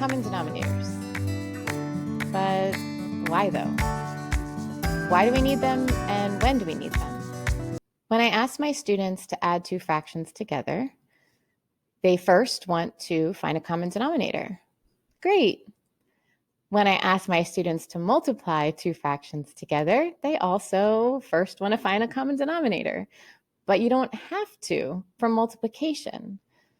common denominators. But why though? Why do we need them and when do we need them? When I ask my students to add two fractions together, they first want to find a common denominator. Great. When I ask my students to multiply two fractions together, they also first want to find a common denominator. But you don't have to for multiplication.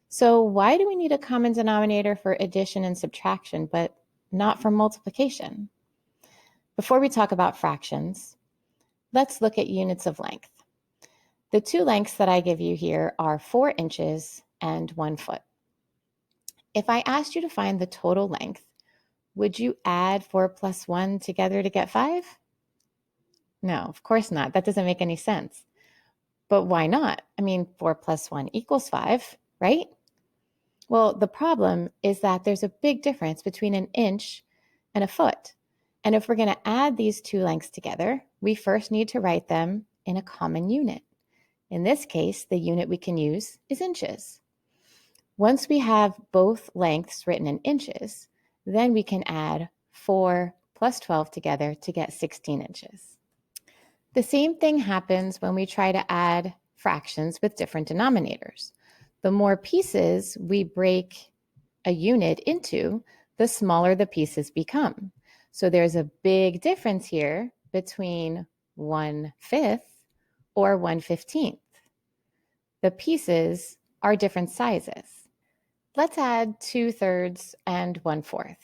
So why do we need a common denominator for addition and subtraction, but not for multiplication? Before we talk about fractions, let's look at units of length. The two lengths that I give you here are 4 inches and 1 foot. If I asked you to find the total length, would you add 4 plus 1 together to get 5? No, of course not. That doesn't make any sense. But why not? I mean, 4 plus 1 equals 5, right? Well, the problem is that there's a big difference between an inch and a foot. And if we're going to add these two lengths together, we first need to write them in a common unit. In this case, the unit we can use is inches. Once we have both lengths written in inches, then we can add 4 plus 12 together to get 16 inches. The same thing happens when we try to add fractions with different denominators. The more pieces we break a unit into, the smaller the pieces become. So there's a big difference here between 1/5 or 1/15. The pieces are different sizes. Let's add 2/3 and 1/4.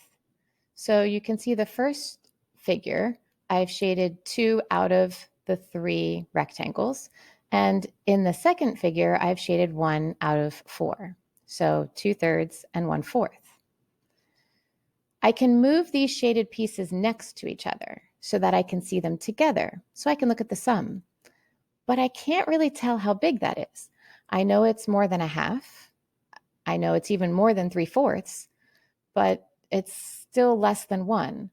So you can see the first figure, I've shaded 2 out of the 3 rectangles. And in the second figure, I've shaded 1 out of 4. So 2/3 and 1/4. I can move these shaded pieces next to each other so that I can see them together, so I can look at the sum. But I can't really tell how big that is. I know it's more than a half. I know it's even more than 3/4, but it's still less than 1.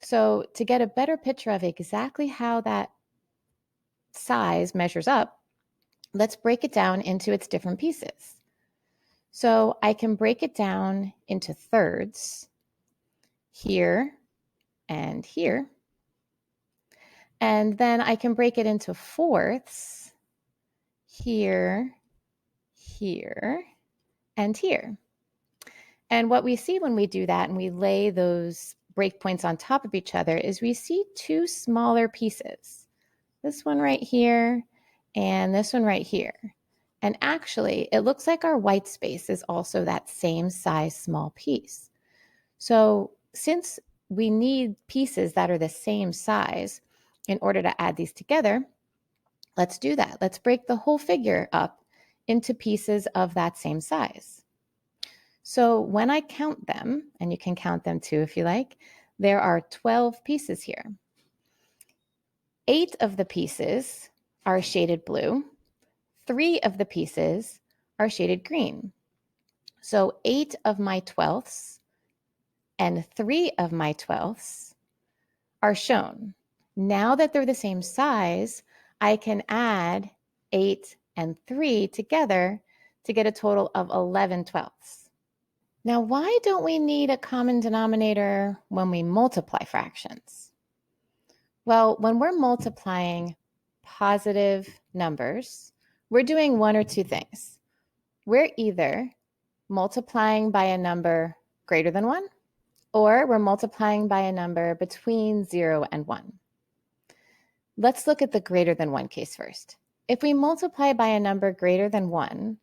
So to get a better picture of exactly how that size measures up, let's break it down into its different pieces. So I can break it down into thirds, here and here. And then I can break it into fourths, here, here, and here. And what we see when we do that and we lay those breakpoints on top of each other is we see two smaller pieces. This one right here and this one right here. And actually, it looks like our white space is also that same size small piece. So since we need pieces that are the same size in order to add these together, let's do that. Let's break the whole figure up into pieces of that same size. So when I count them, and you can count them too if you like, there are 12 pieces here. 8 of the pieces are shaded blue. 3 of the pieces are shaded green. So 8 of my 12ths and 3 of my 12ths are shown. Now that they're the same size, I can add 8 and 3 together to get a total of 11 twelfths. Now, why don't we need a common denominator when we multiply fractions? Well, when we're multiplying positive numbers, we're doing one or two things. We're either multiplying by a number greater than 1, or we're multiplying by a number between 0 and 1. Let's look at the greater than 1 case first. If we multiply by a number greater than 1,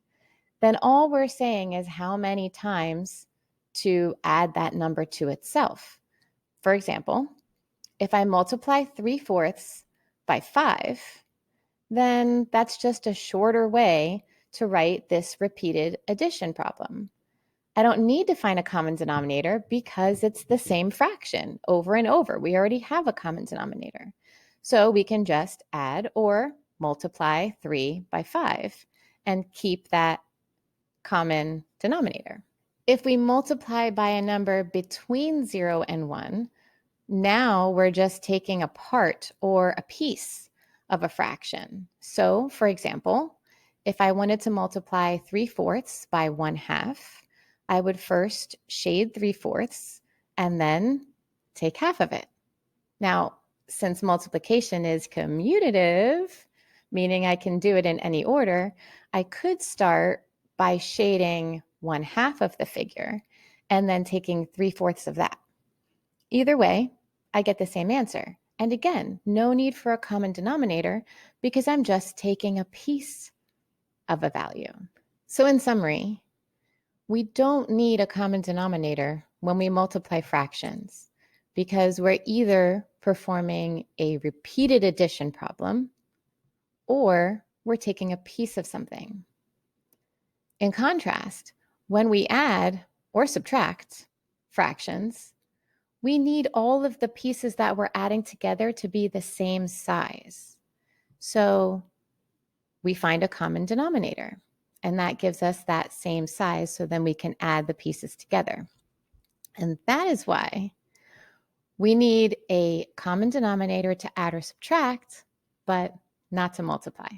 then all we're saying is how many times to add that number to itself. For example, if I multiply 3/4 by 5, then that's just a shorter way to write this repeated addition problem. I don't need to find a common denominator because it's the same fraction over and over. We already have a common denominator. So we can just add or multiply 3 by 5 and keep that common denominator. If we multiply by a number between 0 and 1, now we're just taking a part or a piece of a fraction. So, for example, if I wanted to multiply 3/4 by 1/2, I would first shade 3/4 and then take half of it. Now, since multiplication is commutative, meaning I can do it in any order, I could start by shading 1/2 of the figure and then taking 3/4 of that. Either way, I get the same answer. And again, no need for a common denominator because I'm just taking a piece of a value. So in summary, we don't need a common denominator when we multiply fractions because we're either performing a repeated addition problem or we're taking a piece of something. In contrast, when we add or subtract fractions, we need all of the pieces that we're adding together to be the same size. So we find a common denominator, and that gives us that same size, so then we can add the pieces together. And that is why we need a common denominator to add or subtract, but not to multiply.